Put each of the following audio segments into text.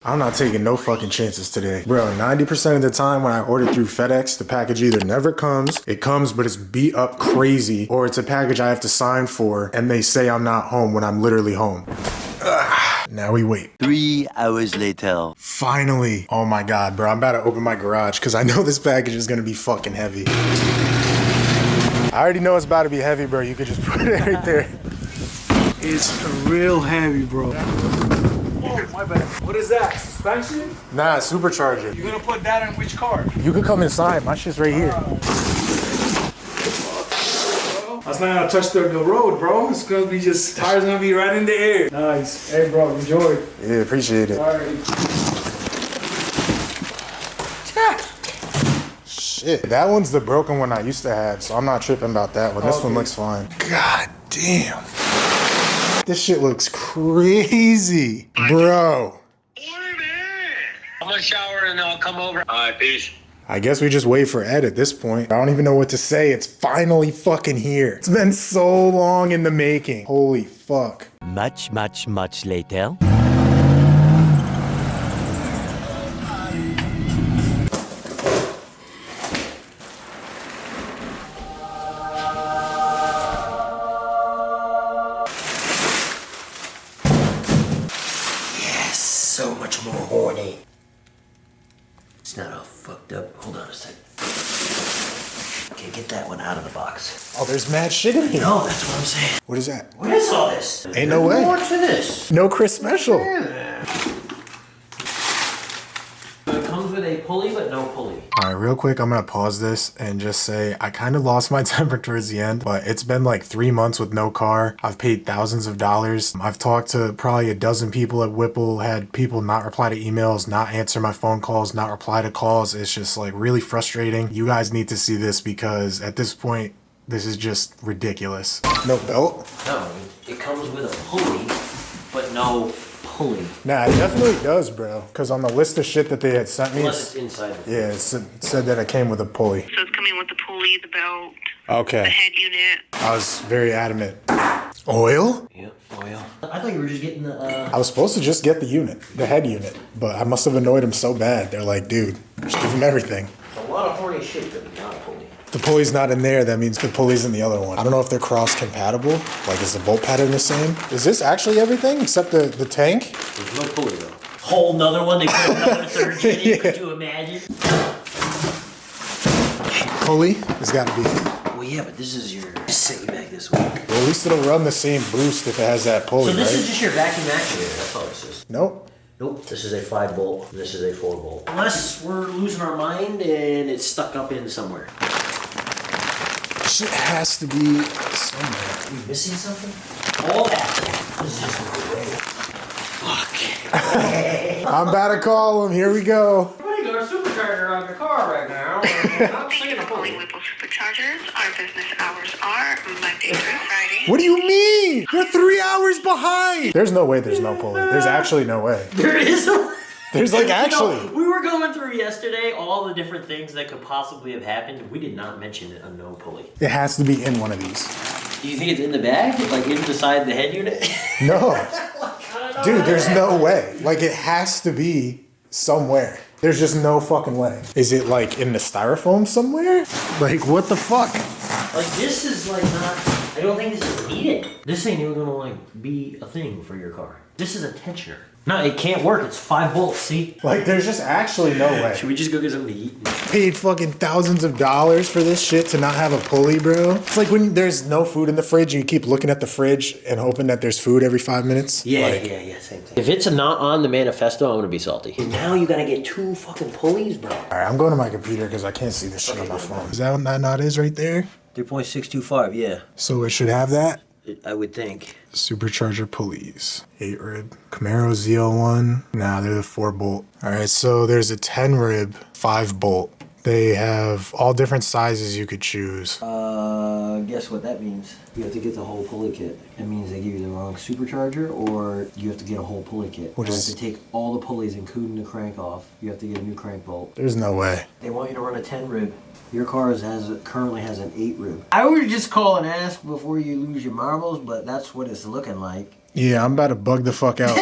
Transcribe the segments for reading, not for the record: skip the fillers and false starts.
I'm not taking no fucking chances today. Bro, 90% of the time when I order through FedEx, the package either never comes, it comes but it's beat up crazy, or it's a package I have to sign for and they say I'm not home when I'm literally home. Ugh. Now we wait. 3 hours later. Finally. Oh my God, bro. I'm about to open my garage because I know this package is gonna be fucking heavy. I already know it's about to be heavy, bro. You could just put it right there. It's real heavy, bro. Oh, my bad. What is that? Suspension? Nah, Supercharger. You're gonna put that in which car? You could come inside. My shit's right here. That's not gonna touch the road, bro. It's gonna be just, tires gonna be right in the air. Nice. Hey, bro, enjoy. Yeah, appreciate it. All right. Shit, that one's the broken one I used to have, so I'm not tripping about that one. This one looks fine. God damn. This shit looks crazy. Bro. I'm gonna shower and I'll come over. All right, peace. I guess we just wait for Ed at this point. I don't even know what to say. It's finally fucking here. It's been so long in the making. Holy fuck. Much later. So much more horny. It's not all fucked up. Hold on a second. Okay, get that one out of the box. Oh, there's mad shit in here. No, that's what I'm saying. What is that? What is all this? Ain't no way. More to this. No Chris special. It comes with a pulley, but no pulley. All right, real quick, I'm gonna pause this and just say I kind of lost my temper towards the end, but it's been like 3 months with no car. I've paid thousands of dollars. I've talked to probably a dozen people at Whipple, had people not reply to emails, not answer my phone calls, not reply to calls. It's just like really frustrating. You guys need to see this because at this point, this is just ridiculous. No belt? No, it comes with a pulley, but no pulley. Nah, it definitely does, bro. Because on the list of shit that they had sent me, Unless it's inside the yeah, it said that it came with a pulley. So it's coming with the pulley, the belt, Okay. the head unit. I was very adamant. Oil? Yep, oil. I thought you were just getting the, I was supposed to just get the unit, the head unit, but I must have annoyed them so bad. They're like, dude, just give them everything. a lot of horny shit to be not a pulley. The pulley's not in there, that means the pulley's in the other one. I don't know if they're cross compatible. Like, is the bolt pattern the same? Is this actually everything except the tank? There's no pulley though. Whole nother one, they put another third in it, could you imagine? Pulley has got to be. Well, yeah, but this is your city bag this week. Well, at least it'll run the same boost if it has that pulley, So this right? is just your vacuum actuator, that's all this is. Nope. Nope, this is a 5 bolt, and this is a 4 bolt. Unless we're losing our mind and it's stuck up in somewhere. Shit has to be somewhere. Are we missing something? All that. This is just great. Fuck. I'm about to call him. Here we go. Everybody got a supercharger on their car right now. I'm Thank you for calling Whipple Superchargers. Our business hours are Monday through Friday. What do you mean? You're 3 hours behind. There's no way there's no pulley. There's actually no way. There is a... There's like actually. You know, we were going through yesterday all the different things that could possibly have happened. We did not mention a no pulley. It has to be in one of these. Do you think it's in the bag? Like inside the head unit? No. Dude, there's no way. Like it has to be somewhere. There's just no fucking way. Is it like in the styrofoam somewhere? Like what the fuck? Like this is like not, I don't think this is needed. This ain't even gonna like be a thing for your car. This is a tensioner. No, it can't work. It's 5 bolts, see? Like there's just actually no way. Should we just go get something to eat? Paid fucking thousands of dollars for this shit to not have a pulley, bro. It's like when there's no food in the fridge and you keep looking at the fridge and hoping that there's food every 5 minutes. Yeah, like, yeah, same thing. If it's not on the manifesto, I'm gonna be salty. And now you gotta get 2 fucking pulleys, bro. All right, I'm going to my computer because I can't see this shit on my phone. Is that what that knot is right there? 3.625, yeah. So it should have that? I would think. Supercharger pulleys, 8 rib. Camaro ZL1, nah, they're the 4 bolt. All right, so there's a 10 rib, 5 bolt. They have all different sizes you could choose. Guess what that means? You have to get the whole pulley kit. That means they give you the wrong supercharger, or you have to get a whole pulley kit. You have to take all the pulleys, including the crank off. You have to get a new crank bolt. There's no way. They want you to run a 10 rib. Your car currently has an 8 rib. I would just call and ask before you lose your marbles, but that's what it's looking like. Yeah, I'm about to bug the fuck out.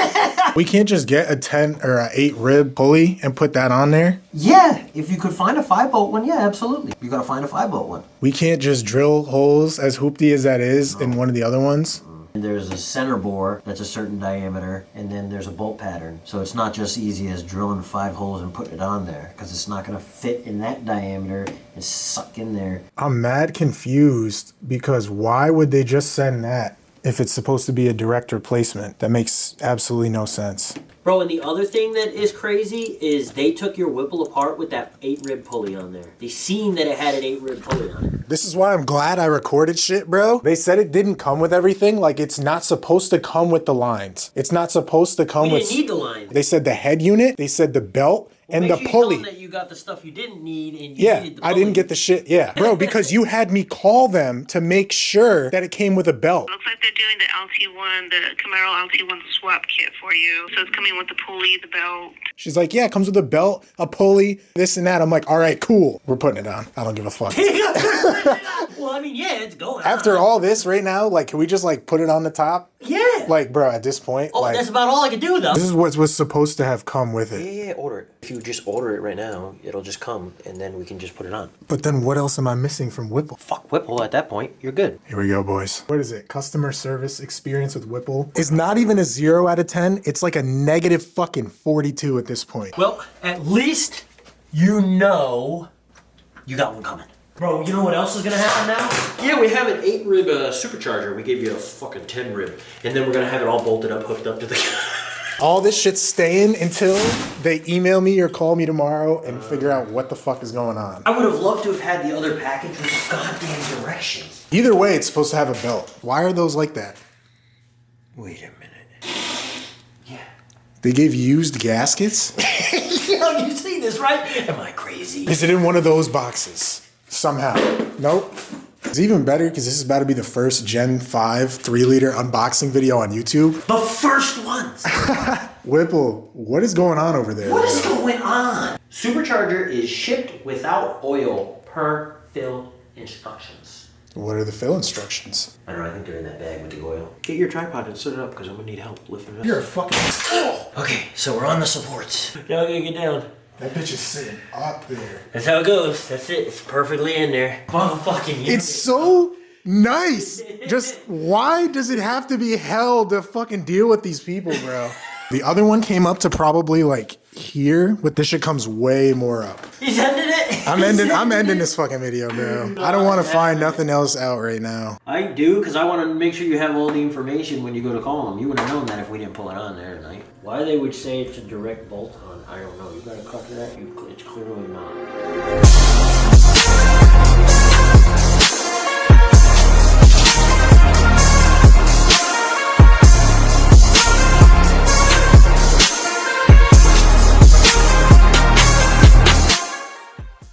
We can't just get a 10 or a 8 rib pulley and put that on there. Yeah, if you could find a 5-bolt one, yeah, absolutely. You gotta find a 5-bolt one. We can't just drill holes, as hoopty as that is, in one of the other ones. There's a center bore that's a certain diameter, and then there's a bolt pattern. So it's not just easy as drilling 5 holes and putting it on there, because it's not going to fit in that diameter and suck in there. I'm mad confused because why would they just send that if it's supposed to be a direct replacement? That makes absolutely no sense. Bro, and the other thing that is crazy is they took your Whipple apart with that 8-rib pulley on there. They seen that it had an 8-rib pulley on it. This is why I'm glad I recorded shit, bro. They said it didn't come with everything. Like, it's not supposed to come with the lines. It's not supposed to come with... We didn't need the lines. They said the head unit, they said the belt, and the pulley. Make sure you tell them that you got the stuff you didn't need and you needed the pulley. I didn't get the shit. Yeah, bro, because you had me call them to make sure that it came with a belt. Looks like they're doing the LT1, the Camaro LT1 swap kit for you. So it's coming with the pulley, the belt. She's like, yeah, it comes with a belt, a pulley, this and that. I'm like, all right, cool. We're putting it on. I don't give a fuck. Well, I mean, yeah, it's going After on. all this right now, like, can we just, like, put it on the top? Yeah. Like, bro, at this point, Oh, like... that's about all I could do, though. This is what was supposed to have come with it. Yeah, order it. If you just order it right now, it'll just come, and then we can just put it on. But then what else am I missing from Whipple? Fuck Whipple at that point. You're good. Here we go, boys. What is it? Customer service experience with Whipple is not even a 0 out of 10. It's like a negative fucking 42 at this point. Well, at least you know you got one coming. Bro, you know what else is gonna happen now? Yeah, we have an 8-rib supercharger. We gave you a fucking 10-rib. And then we're gonna have it all bolted up, hooked up to the... All this shit's staying until they email me or call me tomorrow and figure out what the fuck is going on. I would have loved to have had the other package with the goddamn directions. Either way, it's supposed to have a belt. Why are those like that? Wait a minute. Yeah. They gave used gaskets? Yo, you see this, right? Am I crazy? Is it in one of those boxes? Somehow. Nope. It's even better because this is about to be the first Gen 5 3-liter unboxing video on YouTube. The first ones! Whipple, what is going on over there? What is going on? Supercharger is shipped without oil per fill instructions. What are the fill instructions? I don't know, I think they're in that bag with the oil. Get your tripod and set it up because I'm gonna need help lifting it up. You're a fucking... Okay, so we're on the supports. Now we're gonna get down. That bitch is sitting up there. That's how it goes. That's it. It's perfectly in there. Motherfucking you. It's so nice. Just why does it have to be hell to fucking deal with these people, bro? The other one came up to probably like here, but this shit comes way more up. He's ending it. I'm ending this fucking video, bro. I don't want to find nothing else out right now. I do, because I want to make sure you have all the information when you go to call them. You would have known that if we didn't pull it on there tonight. Why they would say it's a direct bolt on, I don't know. You got a cut to that? It's clearly not.